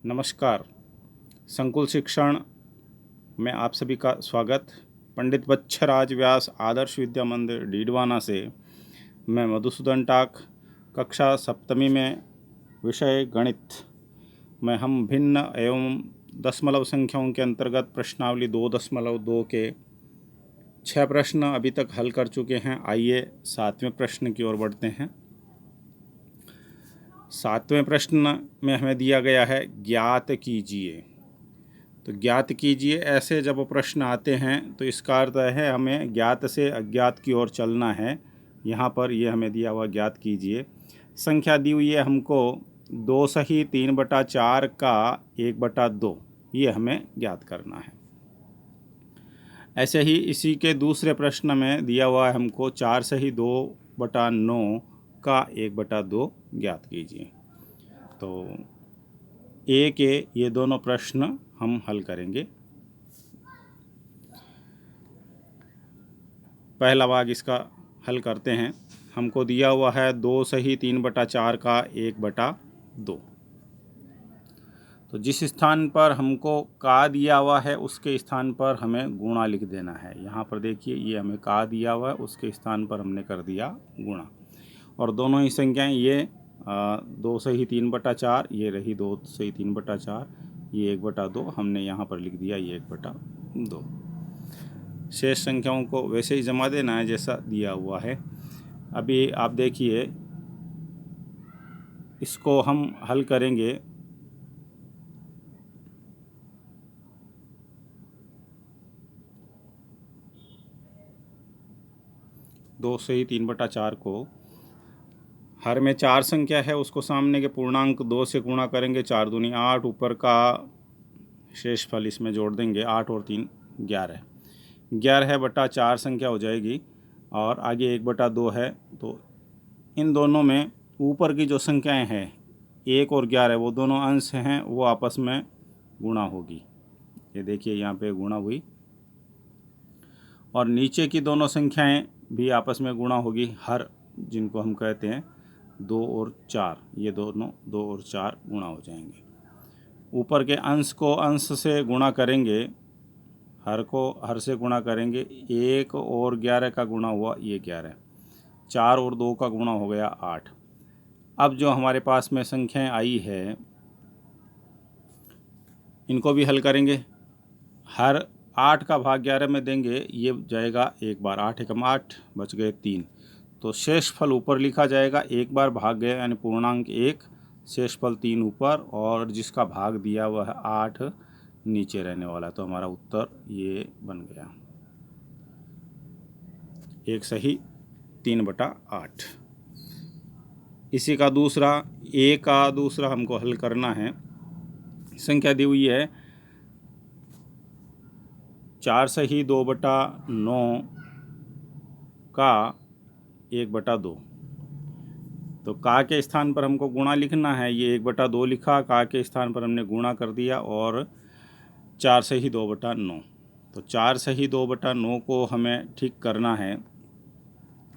नमस्कार। संकुल शिक्षण में आप सभी का स्वागत। पंडित बच्छराज व्यास आदर्श विद्या मंदिर डीडवाना से मैं मधुसूदन टाक, कक्षा सप्तमी में, विषय गणित में हम भिन्न एवं दशमलव संख्याओं के अंतर्गत प्रश्नावली 2.2 के 6 प्रश्न अभी तक हल कर चुके हैं। आइए 7वें प्रश्न की ओर बढ़ते हैं। 7वें प्रश्न में हमें दिया गया है ज्ञात कीजिए। तो ज्ञात कीजिए ऐसे जब प्रश्न आते हैं तो इसका अर्थ है हमें ज्ञात से अज्ञात की ओर चलना है। यहाँ पर ये हमें दिया हुआ ज्ञात कीजिए। संख्या दी हुई है हमको 2 सही 3/4 का 1/2, ये हमें ज्ञात करना है। ऐसे ही इसी के दूसरे प्रश्न में दिया हुआ है हमको 4 सही 2/9 का 1/2 ज्ञात कीजिए। तो ए के ये दोनों प्रश्न हम हल करेंगे। पहला भाग इसका हल करते हैं। हमको दिया हुआ है 2 सही 3/4 का 1/2। तो जिस स्थान पर हमको का दिया हुआ है उसके स्थान पर हमें गुणा लिख देना है। यहाँ पर देखिए ये हमें का दिया हुआ है, उसके स्थान पर हमने कर दिया गुणा। और दोनों ही संख्याएं ये 2 सही 3/4, ये रही 2 सही 3/4, ये 1/2 हमने यहाँ पर लिख दिया, ये 1/2। शेष संख्याओं को वैसे ही जमा देना है जैसा दिया हुआ है। अभी आप देखिए इसको हम हल करेंगे। दो सही 3/4 को हर में 4 संख्या है, उसको सामने के पूर्णांक 2 से गुणा करेंगे। 4 दूनी 8, ऊपर का शेष फल इसमें जोड़ देंगे। 8 और 3 11, 11/4 संख्या हो जाएगी। और आगे 1/2 है, तो इन दोनों में ऊपर की जो संख्याएं हैं 1 और 11, वो दोनों अंश हैं, वो आपस में गुणा होगी। ये देखिए यहाँ पे गुणा हुई। और नीचे की दोनों संख्याएं भी आपस में गुणा होगी। हर जिनको हम कहते हैं 2 और 4, ये दोनों 2 और 4 गुणा हो जाएंगे। ऊपर के अंश को अंश से गुणा करेंगे, हर को हर से गुणा करेंगे। 1 और 11 का गुणा हुआ, ये 11। 4 और 2 का गुणा हो गया 8। अब जो हमारे पास में संख्याएं आई है इनको भी हल करेंगे। हर 8 का भाग 11 में देंगे, ये जाएगा एक बार। 8 एकम 8, बच गए 3। तो शेष फल ऊपर लिखा जाएगा, एक बार भाग गए यानी पूर्णांक 1, शेष फल 3 ऊपर, और जिसका भाग दिया हुआ है 8 नीचे रहने वाला। तो हमारा उत्तर ये बन गया, 1 सही 3/8। इसी का दूसरा, ए का दूसरा हमको हल करना है। संख्या दी हुई है 4 सही 2/9 का 1/2। तो का के स्थान पर हमको गुणा लिखना है। ये 1/2 लिखा, का के स्थान पर हमने गुणा कर दिया, और 4 सही 2/9। तो 4 सही 2/9 को हमें ठीक करना है।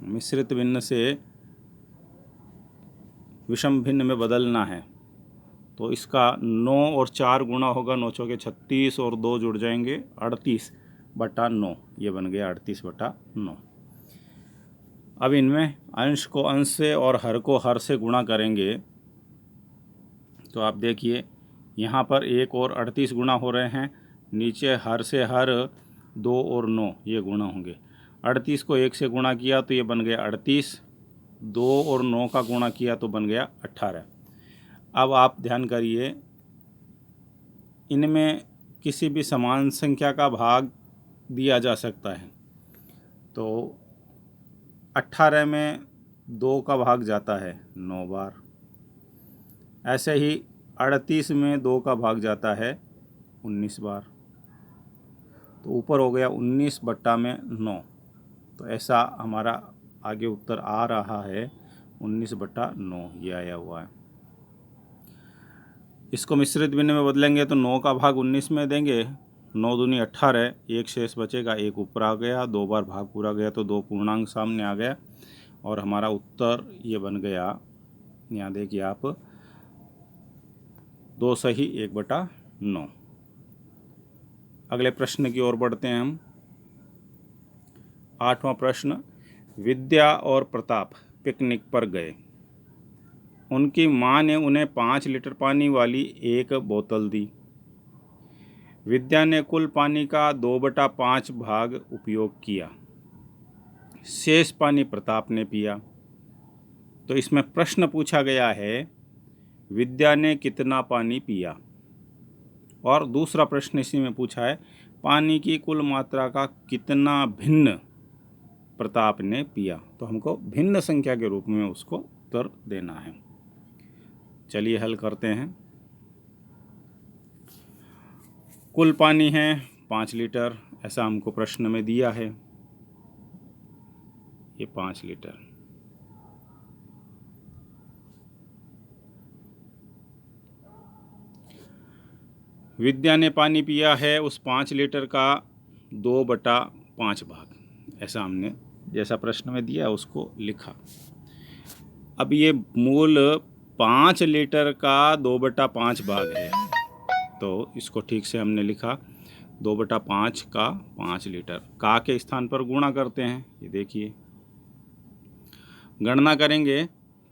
मिश्रित भिन्न से विषम भिन्न में बदलना है। तो इसका 9 और 4 गुणा होगा, 9 चौके 36, और 2 जुड़ जाएंगे 38/9, ये बन गया 38/9। अब इनमें अंश को अंश से और हर को हर से गुणा करेंगे। तो आप देखिए यहाँ पर 1 और 38 गुणा हो रहे हैं। नीचे हर से हर 2 और 9 ये गुणा होंगे। 38 को 1 से गुणा किया तो ये बन गया 38, 2 और 9 का गुणा किया तो बन गया 18। अब आप ध्यान करिए, इनमें किसी भी समान संख्या का भाग दिया जा सकता है। तो 18 में 2 का भाग जाता है 9 बार। ऐसे ही 38 में 2 का भाग जाता है 19 बार। तो ऊपर हो गया 19/9। तो ऐसा हमारा आगे उत्तर आ रहा है 19/9, ये आया हुआ है। इसको मिश्रित भिन्न में बदलेंगे तो 9 का भाग 19 में देंगे। 9 दूनी 18, एक शेष बचेगा, एक ऊपर आ गया, 2 बार भाग पूरा गया तो 2 पूर्णांक सामने आ गया, और हमारा उत्तर ये बन गया। यहाँ देखिए आप 2 सही 1/9। अगले प्रश्न की ओर बढ़ते हैं हम। 8वां प्रश्न, विद्या और प्रताप पिकनिक पर गए। उनकी माँ ने उन्हें 5 लीटर पानी वाली एक बोतल दी। विद्या ने कुल पानी का 2/5 भाग उपयोग किया। शेष पानी प्रताप ने पिया। तो इसमें प्रश्न पूछा गया है, विद्या ने कितना पानी पिया। और दूसरा प्रश्न इसी में पूछा है, पानी की कुल मात्रा का कितना भिन्न प्रताप ने पिया। तो हमको भिन्न संख्या के रूप में उसको उत्तर देना है। चलिए हल करते हैं। कुल पानी है 5 लीटर, ऐसा हमको प्रश्न में दिया है। ये 5 लीटर। विद्या ने पानी पिया है उस 5 लीटर का 2/5 भाग, ऐसा हमने जैसा प्रश्न में दिया उसको लिखा। अब ये मूल 5 लीटर का 2/5 भाग है, तो इसको ठीक से हमने लिखा 2/5 का 5 लीटर। का के स्थान पर गुणा करते हैं। ये देखिए, गणना करेंगे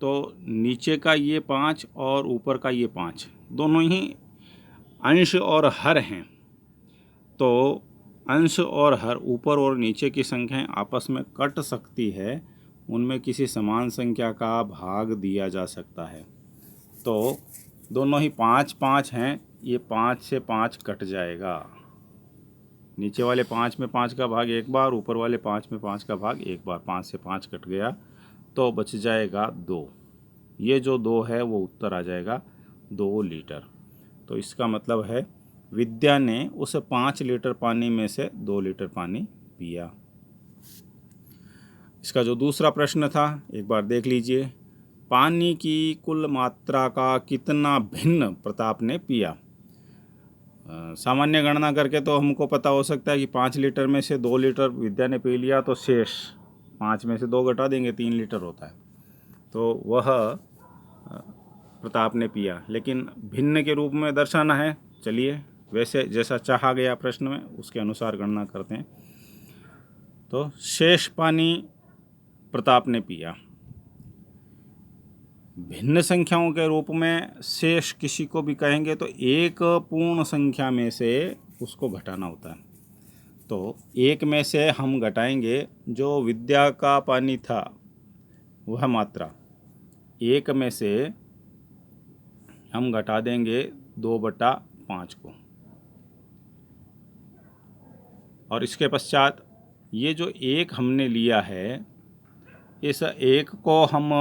तो नीचे का ये 5 और ऊपर का ये 5 दोनों ही अंश और हर हैं। तो अंश और हर, ऊपर और नीचे की संख्याएं आपस में कट सकती है, उनमें किसी समान संख्या का भाग दिया जा सकता है। तो दोनों ही 5-5 हैं, ये 5 से 5 कट जाएगा। नीचे वाले 5 में 5 का भाग एक बार, ऊपर वाले 5 में 5 का भाग एक बार। 5 से 5 कट गया तो बच जाएगा 2। ये जो 2 है वो उत्तर आ जाएगा 2 लीटर। तो इसका मतलब है विद्या ने उस 5 लीटर पानी में से 2 लीटर पानी पिया। इसका जो दूसरा प्रश्न था एक बार देख लीजिए। पानी की कुल मात्रा का कितना भिन्न प्रताप ने पिया। सामान्य गणना करके तो हमको पता हो सकता है कि 5 लीटर में से 2 लीटर विद्या ने पी लिया, तो शेष 5 में से 2 घटा देंगे, 3 लीटर होता है, तो वह प्रताप ने पिया। लेकिन भिन्न के रूप में दर्शाना है। चलिए वैसे जैसा चाहा गया प्रश्न में उसके अनुसार गणना करते हैं। तो शेष पानी प्रताप ने पिया। भिन्न संख्याओं के रूप में शेष किसी को भी कहेंगे तो एक पूर्ण संख्या में से उसको घटाना होता है। तो एक में से हम घटाएंगे जो विद्या का पानी था वह मात्रा, एक में से हम घटा देंगे 2/5 को। और इसके पश्चात ये जो एक हमने लिया है, इस एक को हम,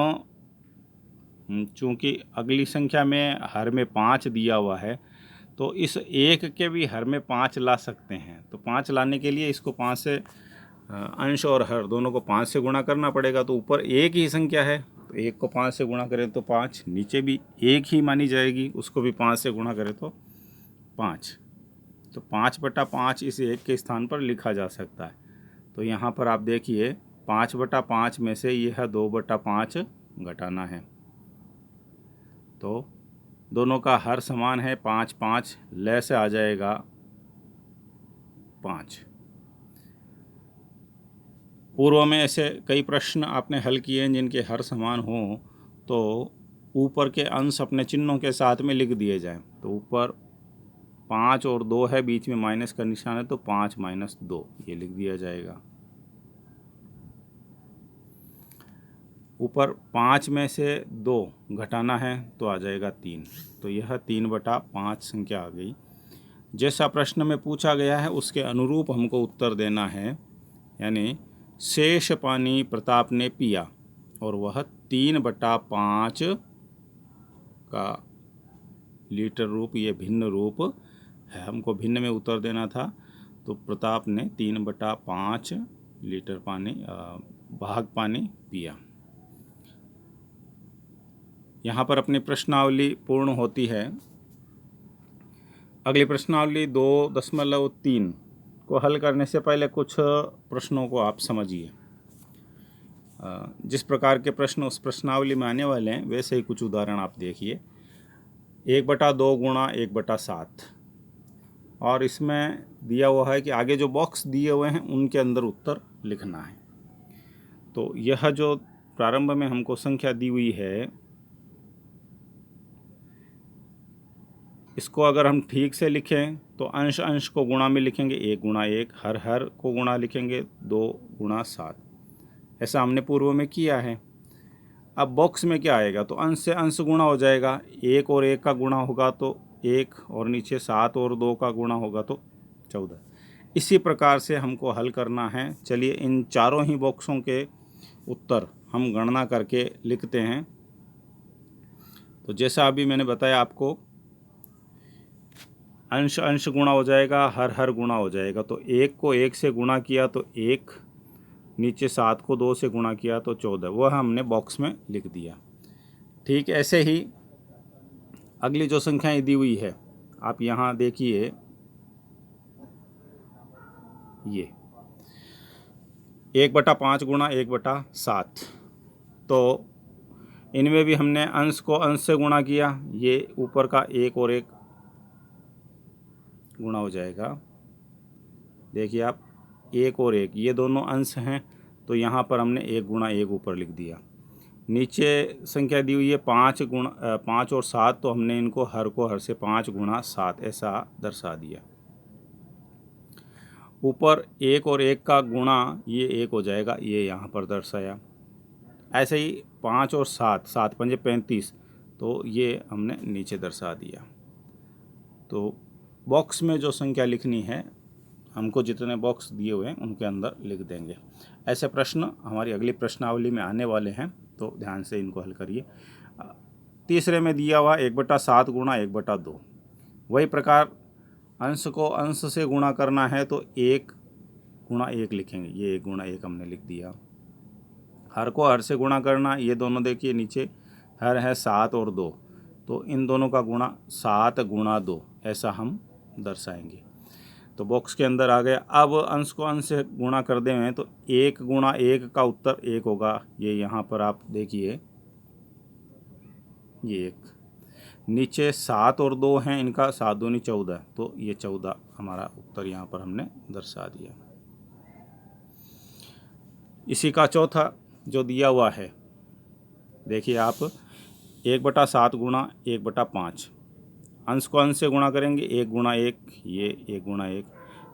चूँकि अगली संख्या में हर में 5 दिया हुआ है, तो इस एक के भी हर में 5 ला सकते हैं। तो 5 लाने के लिए इसको 5 से, अंश और हर दोनों को 5 से गुणा करना पड़ेगा। तो ऊपर एक ही संख्या है, तो एक को 5 से गुणा करें तो 5, नीचे भी एक ही मानी जाएगी, उसको भी 5 से गुणा करें तो 5। तो 5/5 इस एक के स्थान पर लिखा जा सकता है। तो यहाँ पर आप देखिए 5/5 में से यह 2/5 घटाना है। तो दोनों का हर समान है, 5-5 लय से आ जाएगा 5। पूर्व में ऐसे कई प्रश्न आपने हल किए हैं जिनके हर समान हों, तो ऊपर के अंश अपने चिन्हों के साथ में लिख दिए जाएं। तो ऊपर 5 और 2 है, बीच में माइनस का निशान है, तो 5 - 2 ये लिख दिया जाएगा। ऊपर 5 में से 2 घटाना है तो आ जाएगा 3। तो यह 3/5 संख्या आ गई। जैसा प्रश्न में पूछा गया है उसके अनुरूप हमको उत्तर देना है, यानी शेष पानी प्रताप ने पिया और वह 3/5 का लीटर रूप, ये भिन्न रूप है, हमको भिन्न में उत्तर देना था। तो प्रताप ने 3/5 लीटर पानी भाग पानी पिया। यहाँ पर अपनी प्रश्नावली पूर्ण होती है। अगली प्रश्नावली 2.3 को हल करने से पहले कुछ प्रश्नों को आप समझिए। जिस प्रकार के प्रश्न उस प्रश्नावली में आने वाले हैं वैसे ही कुछ उदाहरण आप देखिए। 1/2 गुणा 1/7। और इसमें दिया हुआ है कि आगे जो बॉक्स दिए हुए हैं उनके अंदर उत्तर लिखना है। तो यह जो प्रारंभ में हमको संख्या दी हुई है, इसको अगर हम ठीक से लिखें तो अंश अंश को गुणा में लिखेंगे 1 गुणा 1, हर हर को गुणा लिखेंगे 2 गुणा 7। ऐसा हमने पूर्व में किया है। अब बॉक्स में क्या आएगा, तो अंश से अंश गुणा हो जाएगा, 1 और 1 का गुणा होगा तो 1, और नीचे 7 और 2 का गुणा होगा तो 14। इसी प्रकार से हमको हल करना है। चलिए इन चारों ही बॉक्सों के उत्तर हम गणना करके लिखते हैं। तो जैसा अभी मैंने बताया आपको, अंश अंश गुणा हो जाएगा, हर हर गुणा हो जाएगा। तो 1 को 1 से गुणा किया तो 1, नीचे 7 को 2 से गुणा किया तो 14, वह हमने बॉक्स में लिख दिया। ठीक ऐसे ही अगली जो संख्याएं दी हुई है, आप यहाँ देखिए, ये 1/5 गुणा 1/7। तो इनमें भी हमने अंश को अंश से गुणा किया, ये ऊपर का 1 और 1 गुणा हो जाएगा। देखिए आप, 1 और 1 ये दोनों अंश हैं, तो यहाँ पर हमने 1 गुणा 1 ऊपर लिख दिया। नीचे संख्या दी हुई है 5 और 7, तो हमने इनको हर को हर से 5 गुणा 7 ऐसा दर्शा दिया। ऊपर 1 और 1 का गुणा ये 1 हो जाएगा, ये यहाँ पर दर्शाया। ऐसे ही 5 और 7, 7 पंजे 35, तो ये हमने नीचे दर्शा दिया। तो बॉक्स में जो संख्या लिखनी है, हमको जितने बॉक्स दिए हुए हैं उनके अंदर लिख देंगे। ऐसे प्रश्न हमारी अगली प्रश्नावली में आने वाले हैं, तो ध्यान से इनको हल करिए। तीसरे में दिया हुआ 1/7 गुणा 1/2। वही प्रकार अंश को अंश से गुणा करना है तो 1 गुणा 1 लिखेंगे, ये 1 गुणा 1 हमने लिख दिया। हर को हर से गुणा करना, ये दोनों देखिए नीचे हर है 7 और 2, तो इन दोनों का गुणा 7 गुणा 2 ऐसा हम दर्शाएंगे। तो बॉक्स के अंदर आ गया। अब अंश को अंश से गुणा कर दें तो 1 गुणा 1 का उत्तर 1 होगा। ये यहाँ पर आप देखिए, ये 1, नीचे 7 और 2 हैं, इनका 7 दूनी 14, तो ये 14 हमारा उत्तर यहाँ पर हमने दर्शा दिया। इसी का चौथा जो दिया हुआ है, देखिए आप, 1/7 गुणा 1/5। अंश को अंश से गुणा करेंगे, 1 गुणा 1, ये 1 गुणा 1,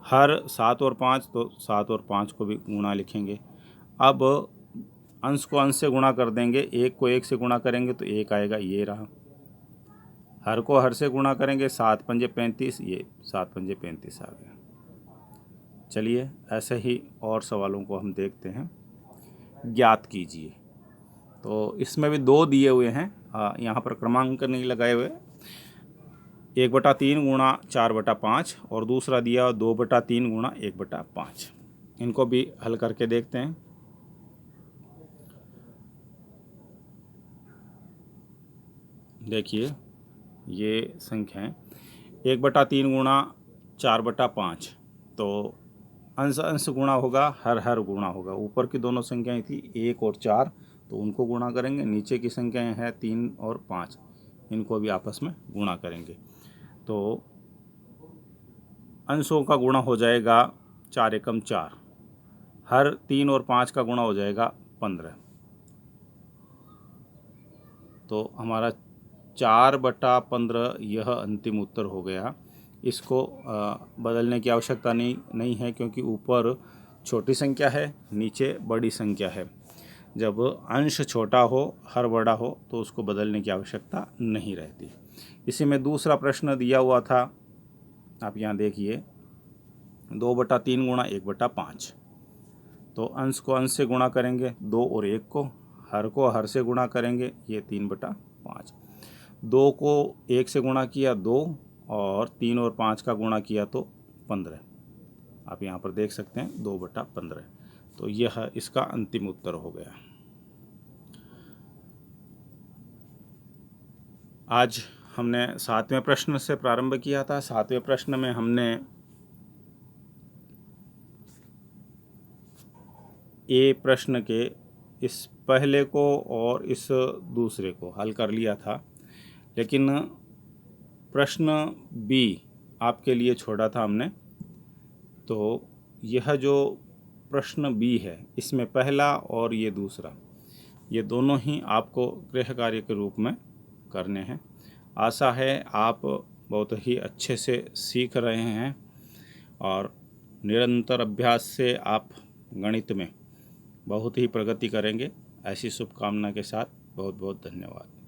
हर 7 और 5, तो 7 और 5 को भी गुणा लिखेंगे। अब अंश को अंश से गुणा कर देंगे, 1 को 1 से गुणा करेंगे तो 1 आएगा, ये रहा। हर को हर से गुणा करेंगे, 7 पंजे 35, ये 7 पंजे 35 आ गया। चलिए ऐसे ही और सवालों को हम देखते हैं। ज्ञात कीजिए। तो इसमें भी 2 दिए हुए हैं, यहाँ पर क्रमांक नहीं लगाए हुए। 1/3 गुणा 4/5 और दूसरा दिया 2/3 गुणा 1/5। इनको भी हल करके देखते हैं। देखिए ये संख्याएं 1/3 गुणा 4/5, तो अंश अंश गुणा होगा, हर हर गुणा होगा। ऊपर की दोनों संख्याएं थी 1 और 4, तो उनको गुणा करेंगे। नीचे की संख्याएं हैं 3 और 5, इनको भी आपस में गुणा करेंगे। तो अंशों का गुणा हो जाएगा 4 एकम 4, हर 3 और 5 का गुणा हो जाएगा 15। तो हमारा 4/15 यह अंतिम उत्तर हो गया। इसको बदलने की आवश्यकता नहीं है, क्योंकि ऊपर छोटी संख्या है, नीचे बड़ी संख्या है। जब अंश छोटा हो, हर बड़ा हो, तो उसको बदलने की आवश्यकता नहीं रहती। इसी में दूसरा प्रश्न दिया हुआ था, आप यहाँ देखिए, 2/3 गुणा 1/5। तो अंश को अंश से गुणा करेंगे 2 और 1 को, हर को हर से गुणा करेंगे, ये 3/5। 2 को 1 से गुणा किया 2, और 3 और 5 का गुणा किया तो 15। आप यहाँ पर देख सकते हैं 2/15। तो यह इसका अंतिम उत्तर हो गया। आज हमने 7वें प्रश्न से प्रारंभ किया था। 7वें प्रश्न में हमने ए प्रश्न के इस पहले को और इस दूसरे को हल कर लिया था, लेकिन प्रश्न बी आपके लिए छोड़ा था हमने। तो यह जो प्रश्न बी है, इसमें पहला और ये दूसरा, ये दोनों ही आपको गृह कार्य के रूप में करने हैं। आशा है आप बहुत ही अच्छे से सीख रहे हैं और निरंतर अभ्यास से आप गणित में बहुत ही प्रगति करेंगे। ऐसी शुभकामना के साथ बहुत बहुत धन्यवाद।